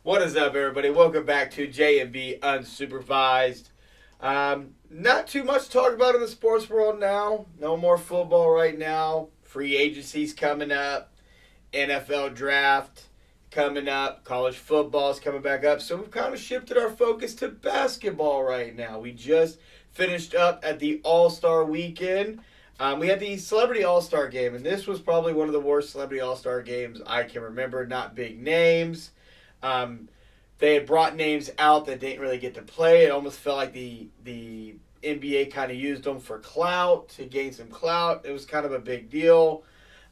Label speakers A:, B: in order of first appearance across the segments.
A: What is up, everybody? Welcome back to J&B Unsupervised. Not too much to talk about in the sports world now. No more football right now. Free agency's coming up. NFL draft coming up. College football's coming back up. So we've kind of shifted our focus to basketball right now. We just finished up at the All-Star weekend. We had the Celebrity All-Star game, and this was probably one of the worst Celebrity All-Star games I can remember. Not big names. They had brought names out that didn't really get to play. It almost felt like the NBA kind of used them for clout, to gain some clout. It was kind of a big deal.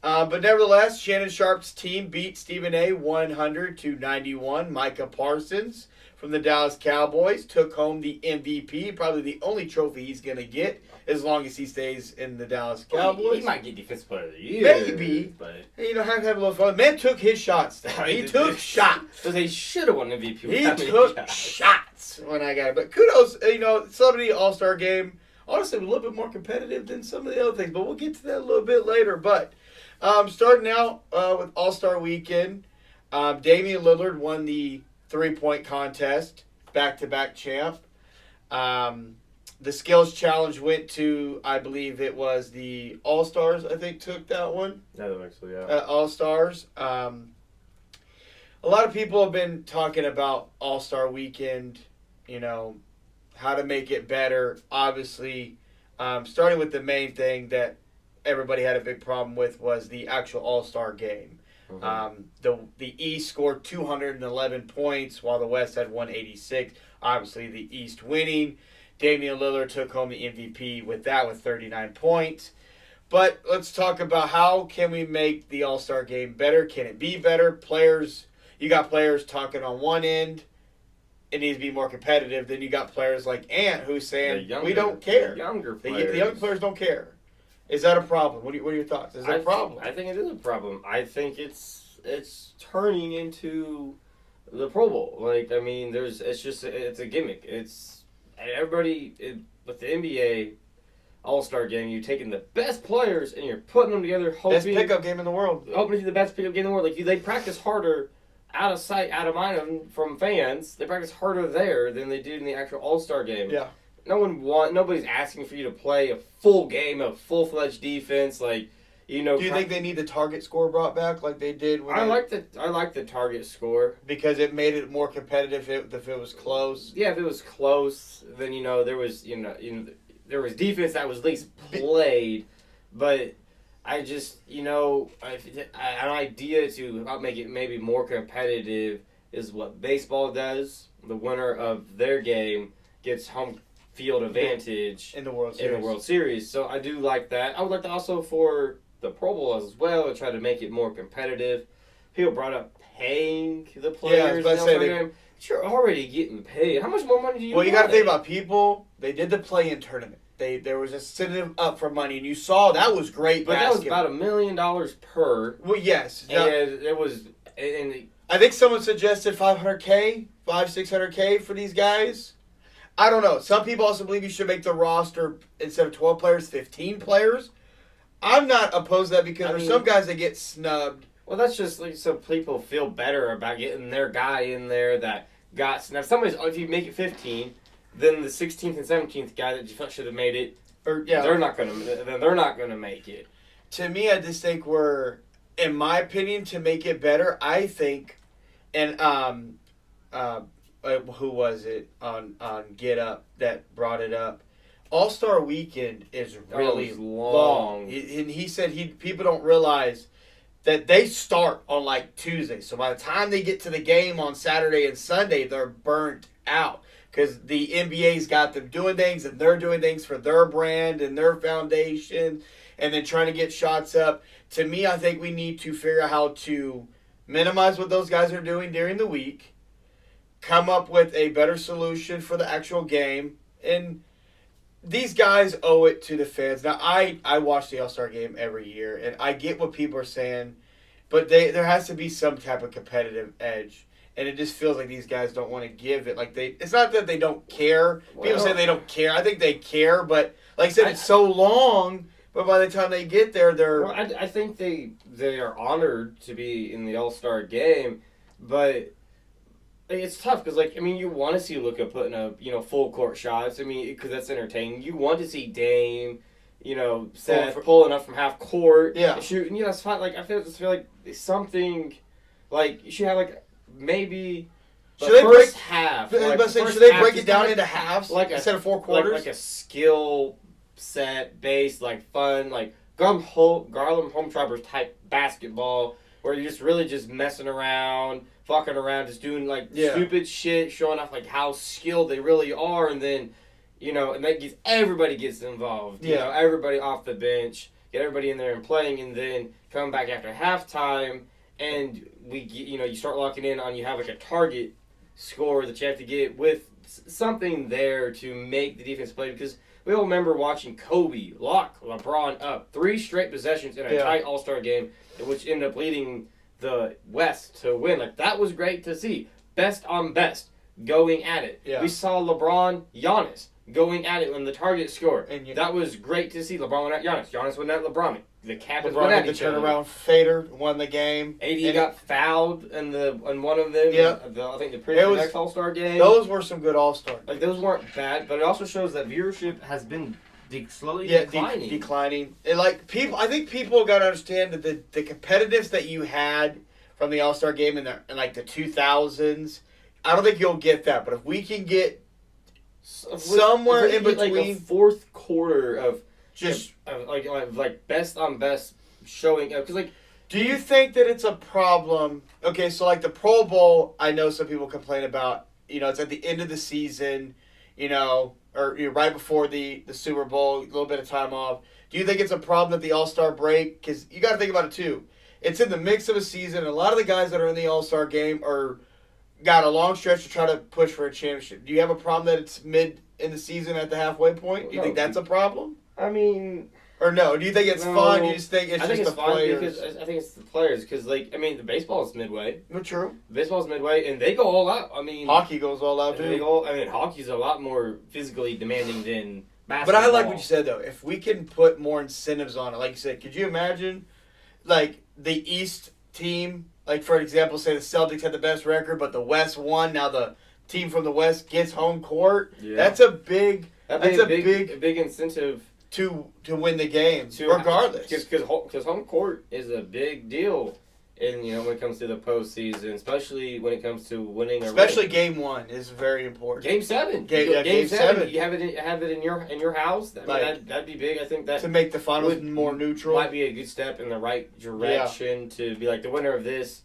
A: But nevertheless, Shannon Sharp's team beat Stephen A. 100-91. Micah Parsons from the Dallas Cowboys took home the MVP, probably the only trophy he's going to get as long as he stays in the Dallas Cowboys.
B: He might get Defensive Player of the Year.
A: Maybe.
B: But
A: Have a little fun. Man took his shots. He took shots.
B: So they should have won MVP.
A: He took shots when I got it. But kudos, Celebrity All-Star game, honestly, a little bit more competitive than some of the other things. But we'll get to that a little bit later. But starting out with All-Star weekend, Damian Lillard won the three-point contest, back-to-back champ. The skills challenge went to, I believe it was the All-Stars, I think, took that one.
B: Yeah, that makes sense, yeah.
A: All-Stars. A lot of people have been talking about All-Star weekend, how to make it better. Obviously, starting with the main thing that everybody had a big problem with was the actual All-Star game. Mm-hmm. The East scored 211 points while the West had 186. Obviously, the East winning. Damian Lillard took home the MVP with 39 points. But let's talk about how can we make the All-Star game better. Can it be better? You got players talking on one end, it needs to be more competitive. Then you got players like Ant who's saying, we don't care.
B: The younger
A: The
B: players.
A: young players don't care. Is that a problem? What are your thoughts? Is that a problem?
B: I think it is a problem. I think it's turning into the Pro Bowl. It's a gimmick. With the NBA All-Star game, you're taking the best players and you're putting them together.
A: Best pickup game in the world.
B: Hoping to be the best pickup game in the world. They practice harder out of sight, out of mind from fans. They practice harder there than they do in the actual All-Star game.
A: Yeah.
B: Nobody's asking for you to play a full game of full-fledged defense. Do you
A: think they need the target score brought back like they did?
B: I like the target score
A: because it made it more competitive if it was close.
B: Yeah, if it was close, then there was there was defense that was at least played, but I just an idea to help make it maybe more competitive is what baseball does. The winner of their game gets home field advantage
A: in the World
B: Series. So I do like that. I would like to also for the Pro Bowl as well and try to make it more competitive. People brought up paying the players.
A: Yeah, I was about to say
B: you're already getting paid. How much more money do you?
A: Well, you got to think about people. They did the play-in tournament. There was a incentive up for money, and you saw that was great.
B: But
A: basketball.
B: That was about $1 million per.
A: Well, yes,
B: and it was. And
A: I think someone suggested $500K, $600K for these guys. I don't know. Some people also believe you should make the roster instead of 12 players, 15 players. I'm not opposed to that because there's some guys that get snubbed.
B: Well, that's just so people feel better about getting their guy in there that got snubbed. If you make it 15, then the 16th and 17th guy that you thought should have made it, they're not gonna make it.
A: To me, I just think in my opinion, to make it better, I think, and who was it on Get Up that brought it up? All-Star Weekend is really long. And he said people don't realize that they start on Tuesday. So by the time they get to the game on Saturday and Sunday, they're burnt out. Because the NBA's got them doing things and they're doing things for their brand and their foundation and then trying to get shots up. To me, I think we need to figure out how to minimize what those guys are doing during the week, come up with a better solution for the actual game, and these guys owe it to the fans. Now, I watch the All-Star game every year, and I get what people are saying, but there has to be some type of competitive edge. And it just feels like these guys don't want to give it. It's not that they don't care. People say they don't care. I think they care, but like I said, it's so long. But by the time they get there, they're.
B: Well, I think they are honored to be in the All-Star game, but it's tough because, like, I mean, you want to see Luka putting up, full court shots. I mean, because that's entertaining. You want to see Dame, Seth pulling up from half court,
A: Yeah,
B: shooting. That's fine. Like, I feel like something, like, you should have like maybe.
A: Should they
B: first
A: break
B: half?
A: should they break it down into halves instead of 4 quarters?
B: Like a skill set based, like fun, like Garland Home Troopers type basketball, where you're just really just messing around, fucking around, just doing like stupid shit, showing off like how skilled they really are, and then, and that gets everybody gets involved. Everybody off the bench, get everybody in there and playing, and then come back after halftime, and you start locking in on, you have like a target score that you have to get with something there to make the defense play, because we all remember watching Kobe lock LeBron up 3 straight possessions in a tight All-Star game, which ended up leading the West to win. Like, that was great to see. Best on best going at it.
A: Yeah.
B: We saw Giannis going at it on the target score.
A: And
B: that was great to see. LeBron went at Giannis. Giannis went at LeBron. The captains
A: LeBron
B: went at
A: the
B: each other.
A: turnaround fader, won the game.
B: AD got fouled in one of them.
A: Yeah.
B: I think the next All-Star game.
A: Those were some good All-Star games.
B: Like, those weren't bad, but it also shows that viewership has been slowly declining.
A: Declining. And I think people got to understand that the competitiveness that you had from the All-Star game in like the 2000s, I don't think you'll get that. But if we can get somewhere in between,
B: like a fourth quarter of
A: just
B: like best on best showing, because like,
A: do you think that it's a problem? Okay, so like the Pro Bowl, I know some people complain about. It's at the end of the season, or right before the Super Bowl, a little bit of time off. Do you think it's a problem that the All-Star break? Because you got to think about it too. It's in the mix of a season, and a lot of the guys that are in the All-Star game got a long stretch to try to push for a championship. Do you have a problem that it's mid in the season at the halfway point? Do you think that's a problem?
B: I mean,
A: or no? Do you think it's fun? Do you just think it's just the players?
B: Because I think it's the players. Because the baseball is midway.
A: True.
B: Baseball's midway, and they go all out. I mean,
A: hockey goes all out too.
B: Hockey's a lot more physically demanding than basketball.
A: But I like what you said though. If we can put more incentives on it, like you said, could you imagine, like the East team? Like, for example, say the Celtics had the best record, but the West won. Now the team from the West gets home court. Yeah. That's a big
B: incentive
A: to win the game, regardless.
B: Because home court is a big deal, when it comes to the postseason, especially when it comes to winning.
A: Especially Game 1 is very important.
B: Game 7.
A: Game 7.
B: You have it in your house. That'd be big. I think that
A: to make the finals more neutral
B: might be a good step in the right direction. To be like, the winner of this,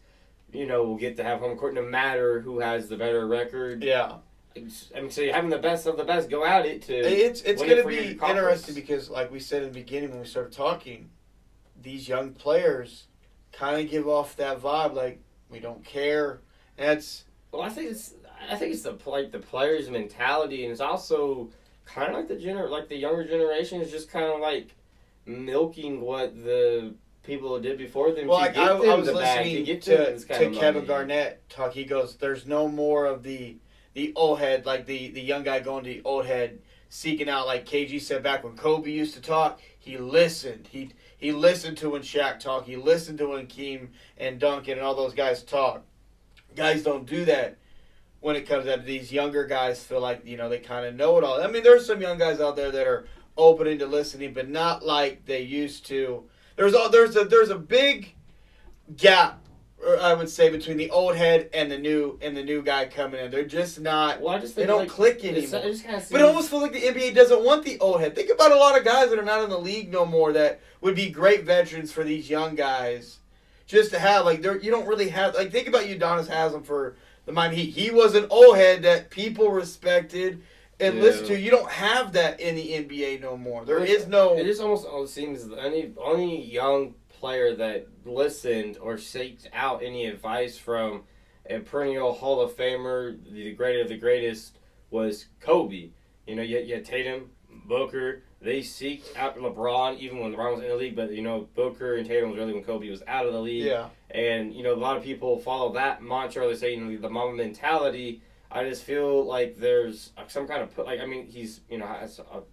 B: will get to have home court no matter who has the better record.
A: Yeah.
B: I mean, so you're having the best of the best go at it to.
A: It's going to be interesting because, like we said in the beginning when we started talking, these young players kind of give off that vibe like we don't care. And
B: I think it's the players' mentality, and it's also kind of like the younger generation is just kind of like milking what the people who did before them.
A: Well, I was listening to Kevin Garnett talk. He goes, "There's no more of the old head, like the young guy going to the old head, seeking out, like KG said back when Kobe used to talk. He listened. He listened to when Shaq talked. He listened to when Keem and Duncan and all those guys talk. Guys don't do that when it comes to these younger guys. Feel like they kind of know it all. I mean, there's some young guys out there that are opening to listening, but not like they used to. There's a big gap, I would say, between the old head and the new guy coming in. They're just not.
B: Well, I just
A: think
B: they
A: don't click anymore.
B: But
A: it almost feels like the NBA doesn't want the old head. Think about a lot of guys that are not in the league no more that would be great veterans for these young guys. Just to have you don't really have think about Udonis Haslem for the Miami Heat. He was an old head that people respected and listened to. You don't have that in the NBA no more. There is no.
B: It just almost seems any young player that listened or seeked out any advice from a perennial Hall of Famer, the greatest of the greatest, was Kobe. You had Tatum, Booker. They seeked out LeBron even when LeBron was in the league, but Booker and Tatum was really when Kobe was out of the league.
A: Yeah.
B: And a lot of people follow that mantra. They say the Mamba mentality. I just feel like there's some kind of he's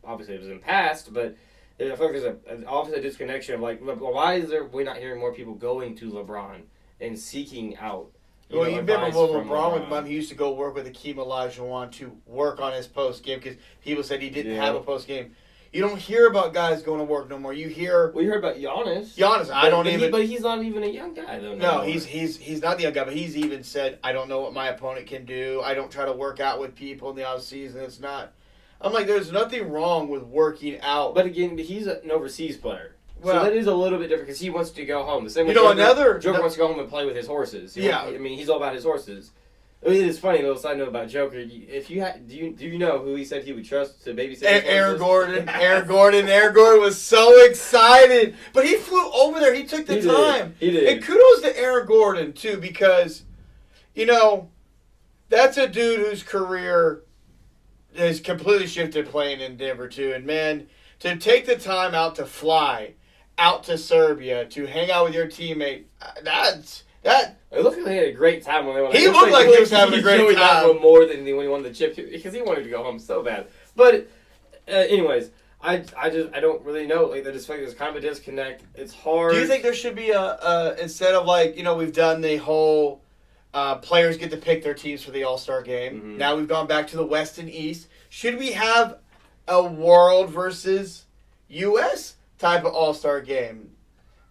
B: obviously it was in past, but I feel like there's obviously a disconnection of why is we're not hearing more people going to LeBron and seeking out
A: Well, you remember
B: advice
A: when
B: from
A: LeBron with mom, he used to go work with Akeem Olajuwon to work on his post game because people said he didn't have a post game. You don't hear about guys going to work no more. You hear.
B: We heard about Giannis.
A: But
B: he's not even a young guy though.
A: No, he's not the young guy, but he's even said, "I don't know what my opponent can do. I don't try to work out with people in the off season. It's not." I'm like, there's nothing wrong with working out.
B: But again, he's an overseas player.
A: Well,
B: so that is a little bit different because he wants to go home. The same way Joker wants to go home and play with his horses. He's all about his horses. It is funny, a little side note about Joker. If you do you know who he said he would trust to babysit?
A: Aaron Gordon. Aaron Gordon was so excited, but he flew over there. He took the time.
B: He did.
A: And kudos to Aaron Gordon too, because that's a dude whose career has completely shifted playing in Denver too. And man, to take the time out to fly out to Serbia to hang out with your teammate,
B: It looked like he had a great time when they won.
A: He looked like he was having a great time.
B: More than when he won the chip because he wanted to go home so bad. But anyways, I don't really know. Like, there's kind of a disconnect. It's hard.
A: Do you think there should be instead of we've done the whole players get to pick their teams for the All-Star game.
B: Mm-hmm.
A: Now we've gone back to the West and East. Should we have a world versus U.S. type of All-Star game?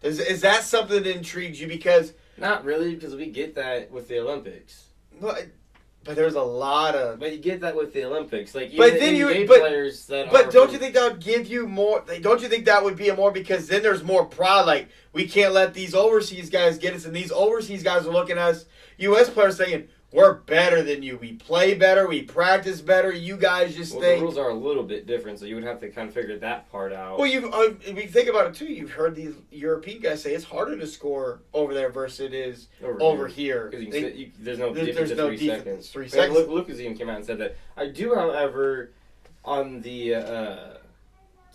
A: Is that something that intrigues you? Because
B: not really, because we get that with the Olympics.
A: But there's a lot of.
B: But you get that with the Olympics, players that.
A: But don't you think that would give you more? Don't you think that would be more because then there's more pride? Like we can't let these overseas guys get us, and these overseas guys are looking at us, U.S. players, saying we're better than you. We play better. We practice better. You guys just think.
B: The rules are a little bit different, so you would have to kind of figure that part out.
A: Well, if you think about it too, you've heard these European guys say it's harder to score over there versus it is over here.
B: Because there's no defense to 3 seconds.
A: 3 seconds.
B: Lucas even came out and said that. I do, however, on the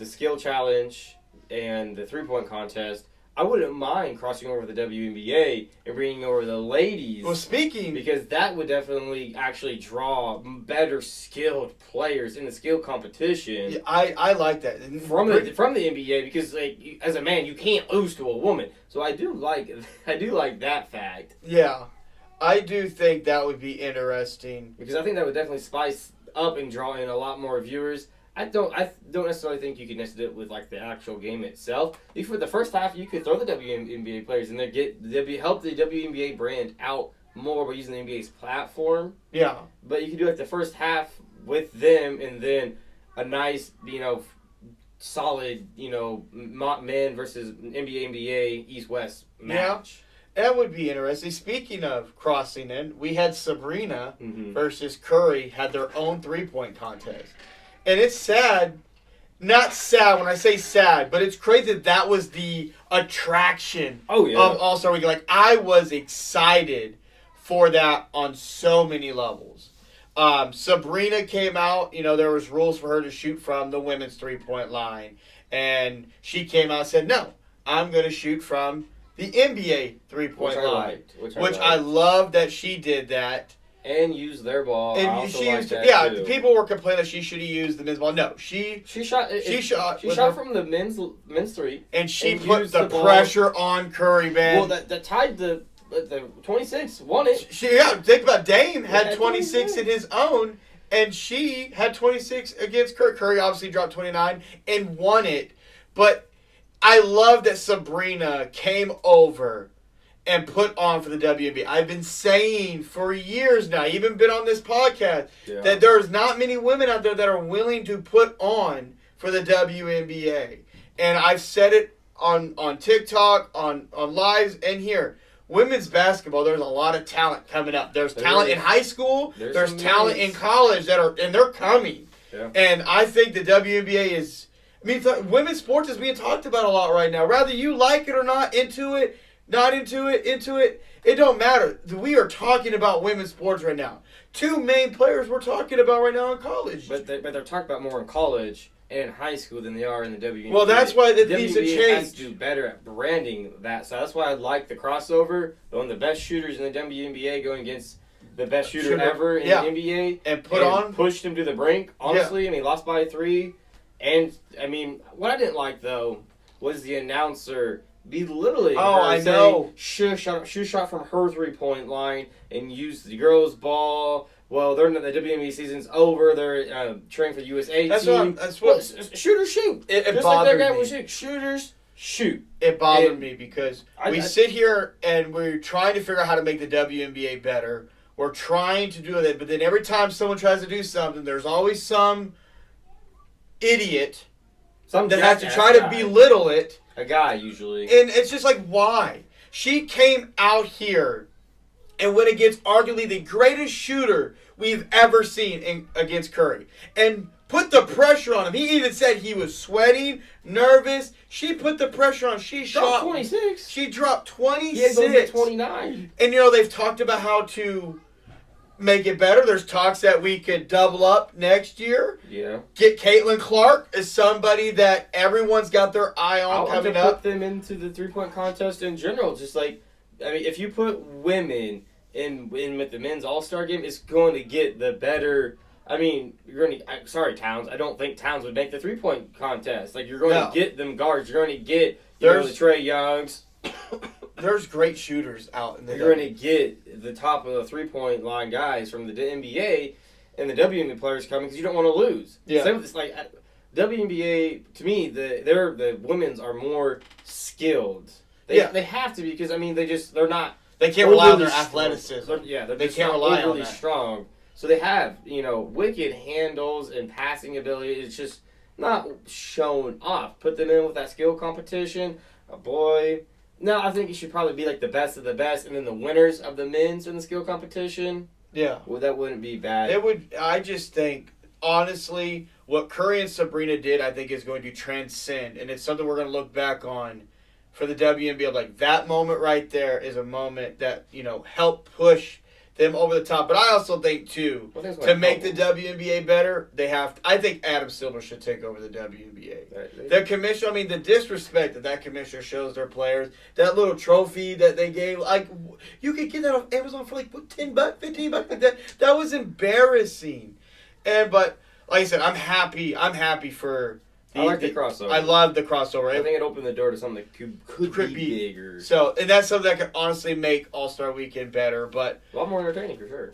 B: skill challenge and the 3-point contest, I wouldn't mind crossing over the WNBA and bringing over the ladies.
A: Well,
B: because that would definitely actually draw better skilled players in the skill competition.
A: Yeah, I like that
B: from the NBA because as a man you can't lose to a woman. So I do like that fact.
A: Yeah, I do think that would be interesting
B: because I think that would definitely spice up and draw in a lot more viewers. I don't necessarily think you could mess it with the actual game itself. For the first half, you could throw the WNBA players in there, help the WNBA brand out more by using the NBA's platform.
A: Yeah,
B: but you could do the first half with them, and then a nice solid men versus NBA East-West match.
A: Yeah, that would be interesting. Speaking of crossing in, we had Sabrina versus Curry had their own 3-point contest. And it's sad, not sad when I say sad, but it's crazy that was the attraction of All-Star Weekend. I was excited for that on so many levels. Sabrina came out, there was rules for her to shoot from the women's 3-point line. And she came out and said, no, I'm going to shoot from the NBA 3-point line. Which I love that she did that.
B: And use their ball.
A: And
B: too.
A: People were complaining that she should have used the men's ball. No, she shot. She shot
B: from the men's 3,
A: and she put the pressure on Curry, man.
B: Well, that tied the 26, won it.
A: Think about Dame had 26 in his own, and she had 26 against Curry. Curry obviously dropped 29 and won it. But I love that Sabrina came over and put on for the WNBA. I've been saying for years now, even been on this podcast, that there's not many women out there that are willing to put on for the WNBA. And I've said it on TikTok, on lives, and here. Women's basketball, there's a lot of talent coming up. There's talent in high school. There's talent in college and they're coming.
B: Yeah.
A: And I think the WNBA is, women's sports is being talked about a lot right now. Whether you like it or not, into it, not into it, it don't matter. We are talking about women's sports right now. 2 main players we're talking about right now in college.
B: But they're talked about more in college and in high school than they are in the WNBA.
A: Well, that's why it needs to change.
B: Has to do better at branding that. So that's why I like the crossover. One of the best shooters in the WNBA going against the best shooter ever in the NBA.
A: And
B: pushed him to the brink, honestly, and he lost by 3. And, what I didn't like, though, was the announcer belittling
A: Oh,
B: her,
A: I
B: saying
A: know.
B: Should shot from her 3-point line and use the girls' ball. Well, the WNBA season's over. They're training for the USA team.
A: That's what
B: Shooters shoot.
A: it
B: Just like
A: bothered
B: that guy
A: me.
B: was saying, shooters shoot.
A: It bothered
B: And
A: me because
B: I
A: sit here and we're trying to figure out how to make the WNBA better. We're trying to do it, but then every time someone tries to do something, there's always some idiot that has to try to belittle it.
B: A guy, usually.
A: And it's just like, why? She came out here and went against arguably the greatest shooter we've ever seen against Curry. And put the pressure on him. He even said he was sweating, nervous. She put the pressure on. She shot
B: 26.
A: She dropped 26.
B: He had to go get 29.
A: And, they've talked about how to make it better. There's talks that we could double up next year.
B: Yeah.
A: Get Caitlin Clark as somebody that everyone's got their eye on coming up.
B: Put them into the 3-point contest in general. Just like, I mean, if you put women in with the men's All-Star game, it's going to get the better. I mean, sorry, Towns. I don't think Towns would make the 3-point contest. Like, you're going to get them guards. You're going to get the Trae Youngs.
A: There's great shooters out in the
B: You're going to get the top of the 3-point line guys from the NBA and the WNBA players coming because you don't want to lose.
A: Yeah.
B: Same with this, like, WNBA, to me, the women's are more skilled. They have to be because, I mean, they're not.
A: They can't rely on their athleticism.
B: They can't rely on that. Strong. So they have, wicked handles and passing ability. It's just not shown off. Put them in with that skill competition. Boy. No, I think it should probably be like the best of the best, and then the winners of the men's in the skill competition.
A: Yeah.
B: Well, that wouldn't be bad.
A: It would. I just think, honestly, what Curry and Sabrina did, I think, is going to transcend, and it's something we're going to look back on for the WNBA. Like, that moment right there is a moment that, helped push them over the top. But I also think, too, to make the WNBA better, I think Adam Silver should take over the WNBA. The commissioner, the disrespect that commissioner shows their players, that little trophy that they gave, like, you could get that off Amazon for like $10, $15, like that. That was embarrassing. But like I said, I'm happy for.
B: I like the crossover.
A: I love the crossover.
B: I think it opened the door to something that could be bigger.
A: So, and that's something that could honestly make All-Star Weekend better. But
B: a lot more entertaining for sure.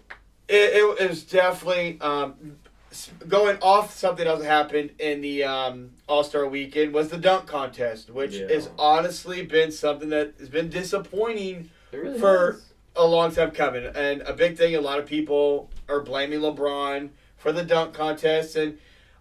A: It was definitely going off. Something else that happened in the All-Star Weekend was the dunk contest, which has honestly been something that has been disappointing for a long time coming. And a big thing, a lot of people are blaming LeBron for the dunk contest, and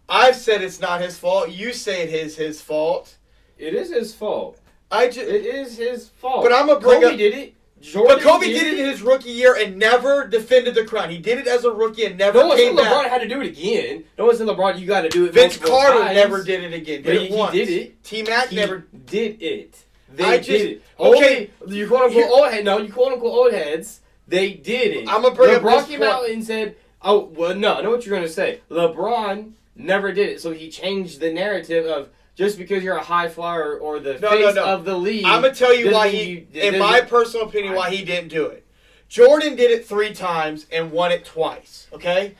A: I've said it's not his fault. You say it is his fault.
B: It is his fault.
A: It
B: is his fault.
A: But I'm gonna bring
B: Kobe did it. Jordan
A: but Kobe did it in his rookie year and never defended the crown. He did it as a rookie and never
B: came back. No one said LeBron
A: back.
B: had to do it again. No one said LeBron, you got to do it.
A: Vince Carter
B: times.
A: never did it again. He
B: did it.
A: T-Mac never
B: did it.
A: They
B: did it.
A: Okay,
B: you quote unquote old head. No, you quote unquote old heads. They did it.
A: I'm gonna bring up
B: LeBron
A: this
B: came
A: point.
B: out and said, "Oh, well, no. I know what you're gonna say. LeBron never did it, so he changed the narrative of just because you're a high flyer or the face of the league."
A: I'm gonna tell you why in my personal opinion, why he didn't do it. Jordan did it 3 times and won it twice. Okay,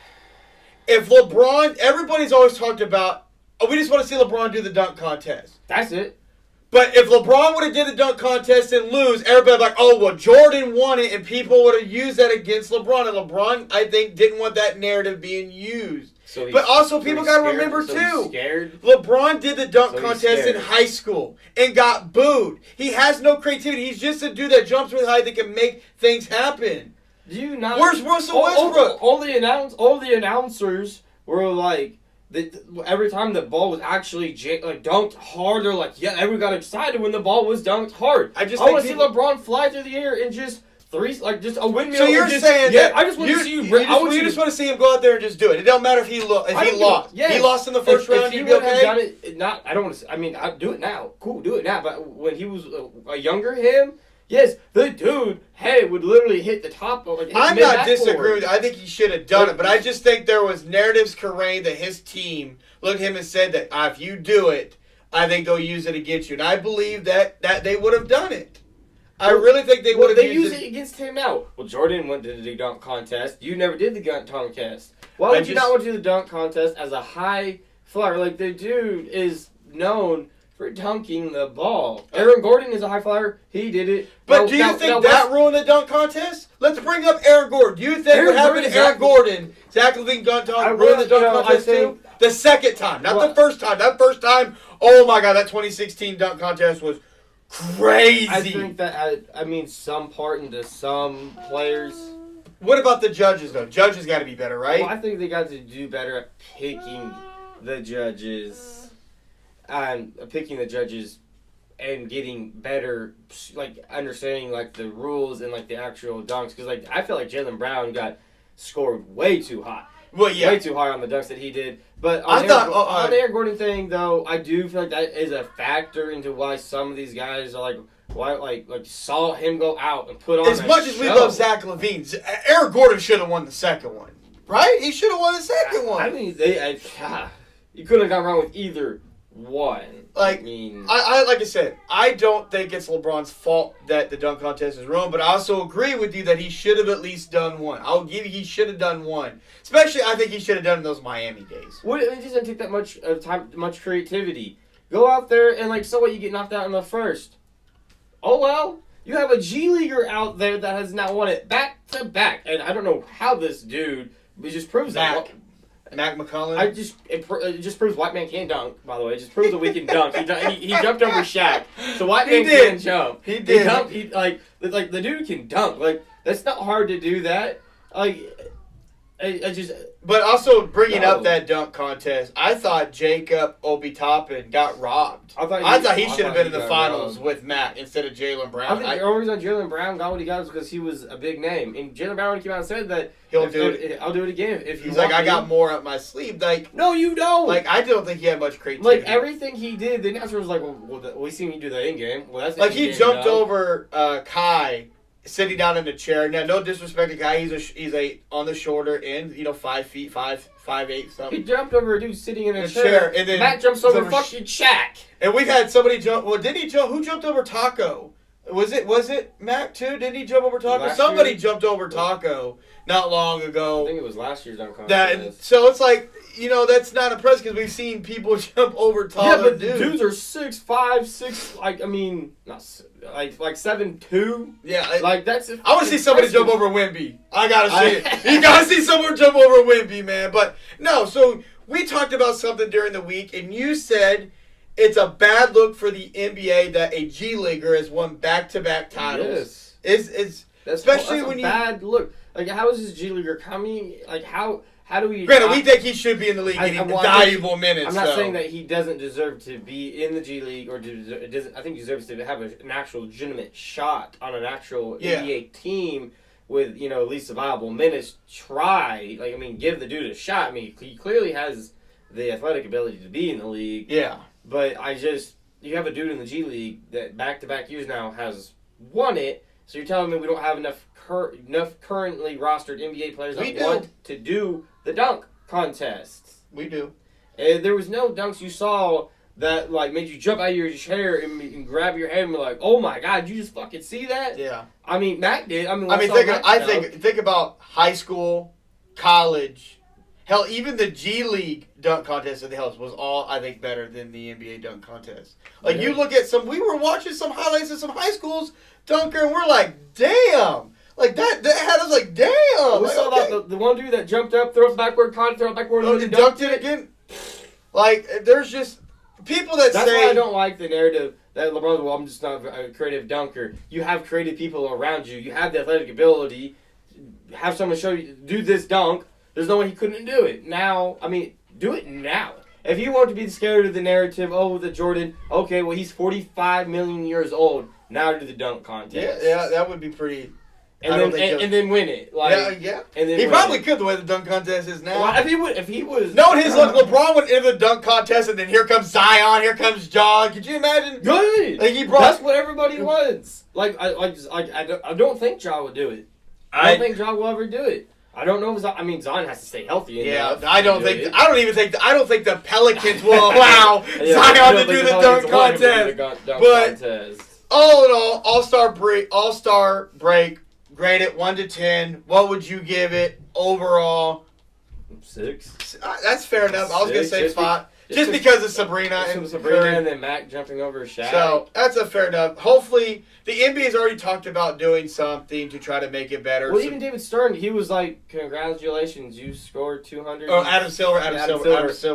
A: if LeBron, everybody's always talked about, we just want to see LeBron do the dunk contest.
B: That's it.
A: But if LeBron would have did the dunk contest and lose, everybody would be like, oh, well, Jordan won it, and people would have used that against LeBron. And LeBron, I think, didn't want that narrative being used. But also, people got to remember, too, LeBron did the dunk contest in high school and got booed. He has no creativity. He's just a dude that jumps really high that can make things happen.
B: Do you not?
A: Where's Russell Westbrook?
B: All the announcers were like, every time the ball was actually dunked hard, they're like, yeah, everyone got excited when the ball was dunked hard. I want to see LeBron fly through the air and just just a windmill.
A: So you're saying that
B: I just want to see you.
A: You just want to see him go out there and just do it. It don't matter if he lost.
B: Yes.
A: He lost in the first round.
B: If he would have done it, I don't want to. I mean, I'd do it now. Cool, do it now. But when he was a younger him. Yes, the dude, would literally hit the top of
A: I'm not disagreeing. I think he should have done it, but I just think there was narratives carried that his team looked at him and said that if you do it, I think they'll use it against you. And I believe that they would have done it. I really think they would have
B: used it against him now. Well, Jordan went to the dunk contest. You never did the dunk contest. Why would you not want to do the dunk contest as a high flyer? Like, the dude is known for dunking the ball. Aaron Gordon is a high flyer. He did it.
A: But do you think that ruined the dunk contest? Let's bring up Aaron Gordon. Do you think what happened to Aaron Gordon, Zach LaVine ruined the dunk contest too? The second time, not the first time. That first time, oh my God, that 2016 dunk contest was crazy.
B: I think that some part into some players.
A: What about the judges though? Judges got to be better, right?
B: Well, I think they got to do better at picking the judges, and getting better, like understanding like the rules and like the actual dunks. Because like I feel like Jaylen Brown got scored way too high.
A: Well, yeah,
B: way too high on the dunks that he did. But on the Aaron Gordon thing, though, I do feel like that is a factor into why some of these guys are like saw him go out and put on.
A: As much as we love Zach LaVine, Aaron Gordon should have won the second one, right? He should have won the second one.
B: I mean, you couldn't have gone wrong with either one.
A: Like, like I said, I don't think it's LeBron's fault that the dunk contest is ruined, but I also agree with you that he should have at least done one. I'll give you, he should have done one. Especially, I think he should have done in those Miami days.
B: It doesn't take that much time, much creativity. Go out there and so what? You get knocked out in the first. Oh well, you have a G Leaguer out there that has now won it back to back, and I don't know how this dude. It just proves that.
A: Mac McCullough.
B: It just proves white man can dunk. By the way, it just proves that we can dunk. He jumped over Shaq, so white man can jump.
A: He did.
B: The dude can dunk. Like that's not hard to do that.
A: But also bringing up that dunk contest, I thought Jacob Obi-Toppin got robbed. I thought he should have been in the finals with Matt instead of Jaylen Brown.
B: I think the only reason Jaylen Brown got what he got was because he was a big name. And Jaylen Brown came out and said that
A: I'll do it again.
B: If
A: he's like, I got more up my sleeve. Like,
B: no, you don't.
A: Like, I don't think he had much creativity.
B: Like everything he did, the announcer was like, "Well, we seen you do that in game." Well, that's
A: like he jumped over Kai. Sitting down in a chair. Now, no disrespect to Kai. He's a on the shorter end. 5 feet, 5'8", something.
B: He jumped over a dude sitting in a chair. And then Matt jumps over fucking Shaq.
A: And we've had somebody jump. Well, didn't he jump? Who jumped over Taco? Was it Matt too? Didn't he jump over Taco? Somebody jumped over Taco not long ago.
B: I think it was last year's dunk contest.
A: So it's like, that's not impressive because we've seen people jump over taller dudes.
B: Dudes are 6'5", 6. Not 7'2".
A: Yeah,
B: that's.
A: I want to see somebody jump over Wemby. I gotta see it. You gotta see someone jump over Wemby, man. But no, so we talked about something during the week, and you said it's a bad look for the NBA that a G Leaguer has won back-to-back titles.
B: Yes.
A: Especially
B: when
A: you
B: bad look. Like, how is this G Leaguer coming? Like, how do we?
A: Granted, we think he should be in the league getting valuable minutes.
B: I'm not saying that he doesn't deserve to be in the G League or doesn't. I think he deserves to have an actual legitimate shot on an actual NBA team with at least a viable minutes. Try give the dude a shot. He clearly has the athletic ability to be in the league.
A: Yeah.
B: But you have a dude in the G League that back-to-back years now has won it. So you're telling me we don't have enough currently rostered NBA players that want to do the dunk contest?
A: We do.
B: And there was no dunks you saw that made you jump out of your chair and grab your head and be like, "Oh my God, did you just fucking see that?"
A: Yeah.
B: Mac did.
A: Think about high school, college. Hell, even the G League dunk contest in the house was all, I think, better than the NBA dunk contest. You look at we were watching some highlights of some high schools dunker, and we're like, damn. That had us like, damn.
B: We saw about the one dude that jumped up, throw it backward, and
A: dunked it again. There's just people that
B: That's why I don't like the narrative that LeBron's, well, I'm just not a creative dunker. You have creative people around you. You have the athletic ability. Have someone show you, do this dunk. There's no way he couldn't do it. Now, do it now. If you want to be scared of the narrative, the Jordan, okay, well, he's 45 million years old. Now do the dunk contest.
A: Yeah, that would be pretty.
B: And then win it.
A: Yeah. And then he probably could the way the dunk contest is now.
B: Well, if he was.
A: No, LeBron went into the dunk contest, and then here comes Zion, here comes John. Could you imagine?
B: Good. That's what everybody wants. I don't think Ja would do it. I don't think Ja will ever do it. I don't know if Zion has to stay healthy.
A: I don't think the Pelicans will allow Zion to do the dunk contest. All in all, All-Star break, grade it 1 to 10. What would you give it overall?
B: 6.
A: That's fair enough. I was gonna say 5. Just because of Sabrina and Curry.
B: and then Mac jumping over Shaq.
A: So that's a fair enough. Hopefully, the NBA's already talked about doing something to try to make it better.
B: Well, even David Stern, he was like, "Congratulations, you scored 200."
A: Oh, Adam Silver.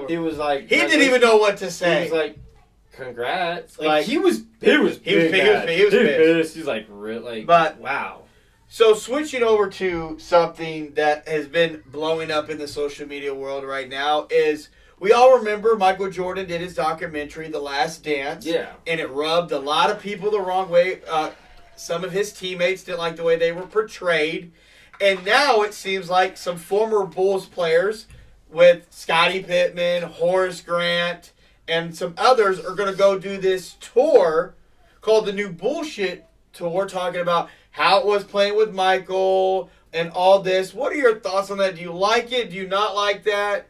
B: He was like,
A: he didn't even know what to say.
B: He was like, "Congrats!"
A: Like,
B: he was big.
A: He was pissed.
B: He's like, really?
A: But
B: wow.
A: So switching over to something that has been blowing up in the social media world right now is we all remember Michael Jordan did his documentary, The Last Dance.
B: Yeah.
A: And it rubbed a lot of people the wrong way. Some of his teammates didn't like the way they were portrayed. And now it seems like some former Bulls players with Scottie Pippen, Horace Grant, and some others are going to go do this tour called the New Bullshit Tour, talking about how it was playing with Michael and all this. What are your thoughts on that? Do you like it? Do you not like that?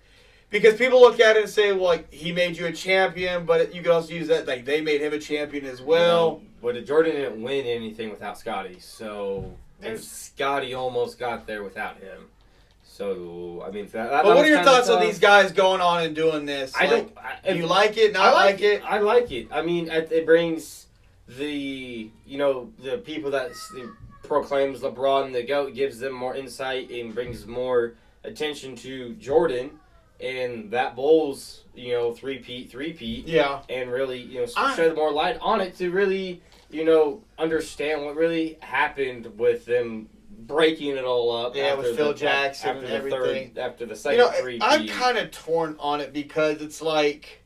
A: Because people look at it and say, well, like, he made you a champion, but you could also use that, like, they made him a champion as well.
B: But Jordan didn't win anything without Scottie, so and Scottie almost got there without him. So, I mean,
A: but what are your thoughts on these guys going on and doing this? Do you like it? Not like it?
B: I like it. I mean, it brings the people that proclaims LeBron the GOAT, gives them more insight and brings more attention to Jordan and that Bulls, three-peat.
A: Yeah.
B: And really, shed more light on it to really, understand what really happened with them breaking it all up.
A: Yeah, with Phil Jackson and everything.
B: After the second three-peat.
A: I'm kind of torn on it because it's like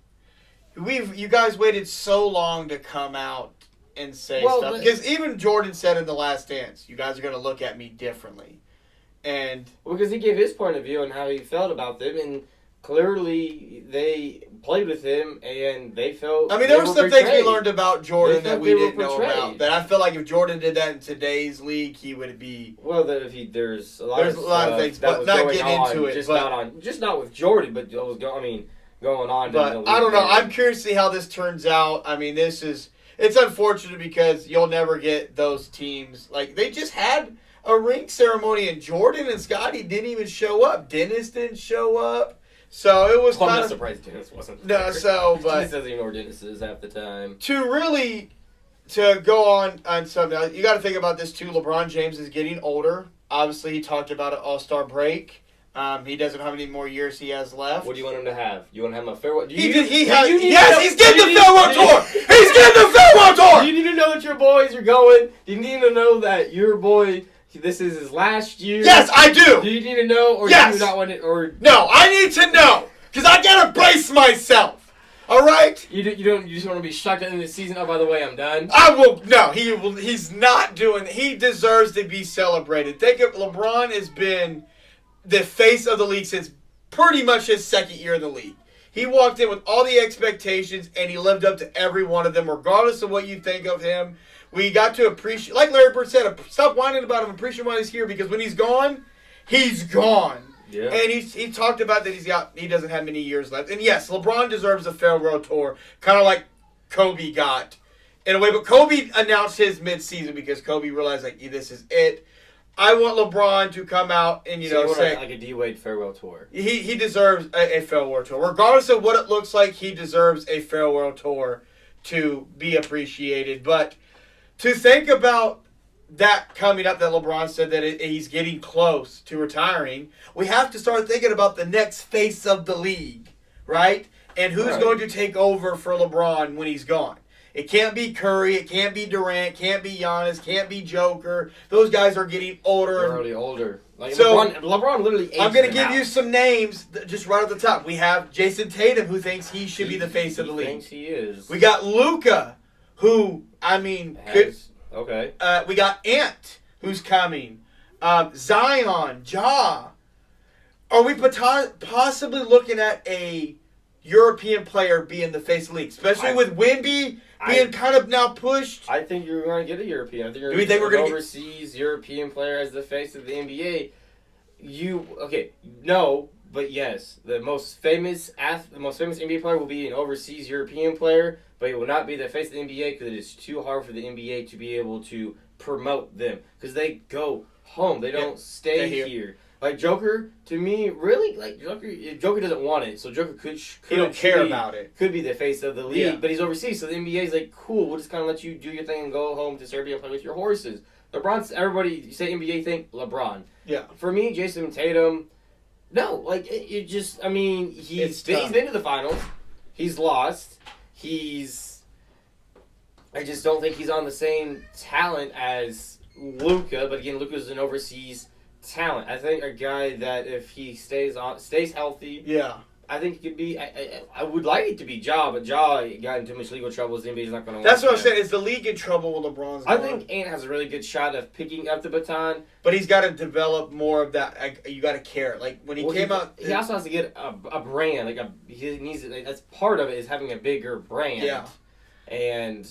A: you guys waited so long to come out and say stuff. Because even Jordan said in The Last Dance, you guys are going to look at me differently. And
B: because he gave his point of view on how he felt about them, and clearly they played with him and they felt.
A: I mean, there were some things we learned about Jordan that we didn't know about. That I feel like if Jordan did that in today's league, he would be.
B: Well, there's a lot of things,
A: but not getting into it.
B: Just not with Jordan, but it was going on.
A: But I don't know. I'm curious to see how this turns out. I mean, it's unfortunate because you'll never get those teams. Like, they just had a ring ceremony and Jordan and Scottie didn't even show up. Dennis didn't show up. So it was
B: I'm not surprised Dennis wasn't there.
A: But
B: Dennis doesn't even know where Dennis is half the time.
A: To go on something, you got to think about this too. LeBron James is getting older. Obviously, he talked about an All-Star break. He doesn't know how many more years he has left.
B: What do you want him to have? You want to have him a farewell?
A: He's getting the farewell tour. He's getting the farewell tour.
B: Do you need to know that your boys are going? Do you need to know that your boy? This is his last year.
A: Yes, I do.
B: Do you need to know, or
A: yes.
B: do you not want it? Or
A: no, I need to know because I gotta brace myself. All right.
B: You don't. You just want to be shocked at the end of the season. Oh, by the way, I'm done.
A: I will. No, he's not doing. He deserves to be celebrated. Think of LeBron has been the face of the league since pretty much his second year in the league. He walked in with all the expectations, and he lived up to every one of them, regardless of what you think of him. We got to appreciate, like Larry Bird said, stop whining about him, appreciate why he's here, because when he's gone, he's gone.
B: Yeah.
A: And he talked about that he doesn't have many years left. And yes, LeBron deserves a farewell tour, kind of like Kobe got in a way. But Kobe announced his mid-season because Kobe realized, like, this is it. I want LeBron to come out and, say...
B: like a D-Wade farewell tour.
A: He deserves a farewell tour. Regardless of what it looks like, he deserves a farewell tour to be appreciated. But to think about that coming up, that LeBron said that he's getting close to retiring, we have to start thinking about the next face of the league, right? And who's going to take over for LeBron when he's gone. It can't be Curry. It can't be Durant. Can't be Giannis. Can't be Joker. Those guys are getting older.
B: They're already older. Like
A: so
B: LeBron literally aged
A: I'm going to give
B: out.
A: you some names just right at the top. We have Jason Tatum, who thinks he should be the face of the league.
B: He thinks he is.
A: We got Luka, who, I mean...
B: Okay.
A: We got Ant, who's coming. Zion, Ja. Are we possibly looking at a European player being the face of the league? Especially with Wemby being kind of now pushed.
B: I think you're going to get a European. I think you're
A: going to get an
B: overseas European player as the face of the NBA. No, but yes. The most famous NBA player will be an overseas European player, but it will not be the face of the NBA because it is too hard for the NBA to be able to promote them because they go home. They don't stay here. Like Joker, to me, really, like Joker doesn't want it, so Joker could
A: He don't care about it.
B: Could be the face of the league,
A: Yeah.
B: but he's overseas, so the NBA is like, cool, we'll just kind of let you do your thing and go home to Serbia and play with your horses. LeBron's, everybody, you say NBA, think LeBron.
A: Yeah.
B: For me, Jason Tatum, no, like, it just, I mean, he's been to the finals, he's lost, I just don't think he's on the same talent as Luka, but again, Luka's an overseas talent. I think a guy that if he stays healthy,
A: Yeah.
B: I think it could be. I would like it to be Ja, but Ja got into too much legal trouble. The NBA's not going to.
A: That's what I'm saying. Is the league in trouble when LeBron's
B: I
A: gone?
B: think Ant has a really good shot of picking up the baton.
A: But he's got to develop more of that. You got to care. Like when he came out,
B: he also has to get a brand. He needs. That's part of it is having a bigger brand.
A: Yeah.
B: And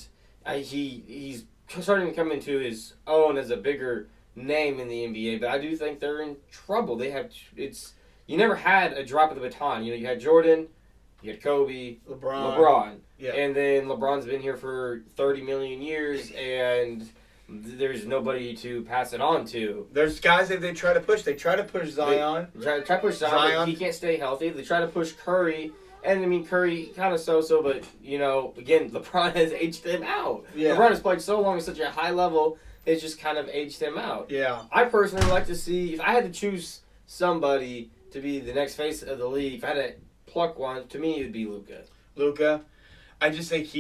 B: he's starting to come into his own as a bigger name in the NBA. But I do think they're in trouble. You never had a drop of the baton. You had Jordan, you had Kobe, LeBron.
A: Yeah.
B: And then LeBron's been here for 30 million years, and there's nobody to pass it on to.
A: There's guys that they try to push. They try to push Zion.
B: Try to push Zion, but he can't stay healthy. They try to push Curry, and I mean, Curry kind of so-so, but, again, LeBron has aged him out.
A: Yeah.
B: LeBron has played so long at such a high level, it's just kind of aged him out.
A: Yeah.
B: I personally would like to see, if I had to choose somebody to be the next face of the league, if I had to pluck one, to me it would be Luka.
A: I just think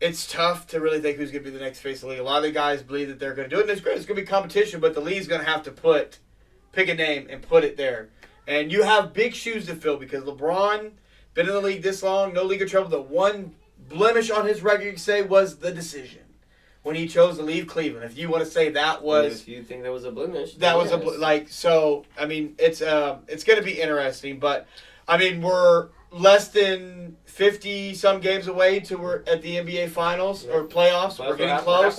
A: it's tough to really think who's going to be the next face of the league. A lot of the guys believe that they're going to do it, and it's great. It's going to be competition, but the league's going to have to pick a name and put it there. And you have big shoes to fill because LeBron, been in the league this long, no league of trouble. The one blemish on his record, you could say, was the decision when he chose to leave Cleveland. If you want to say that was...
B: If you think that was a blemish.
A: That was I mean, it's going to be interesting, but, I mean, we're less than 50-some games away to we're at the NBA Finals or playoffs. We're getting close.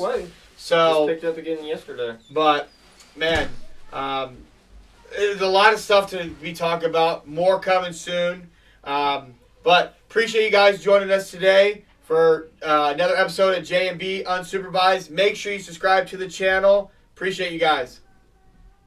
A: So,
B: just picked up again yesterday.
A: But, man, there's a lot of stuff to be talking about. More coming soon. But appreciate you guys joining us today for another episode of J&B Unsupervised. Make sure you subscribe to the channel. Appreciate you guys.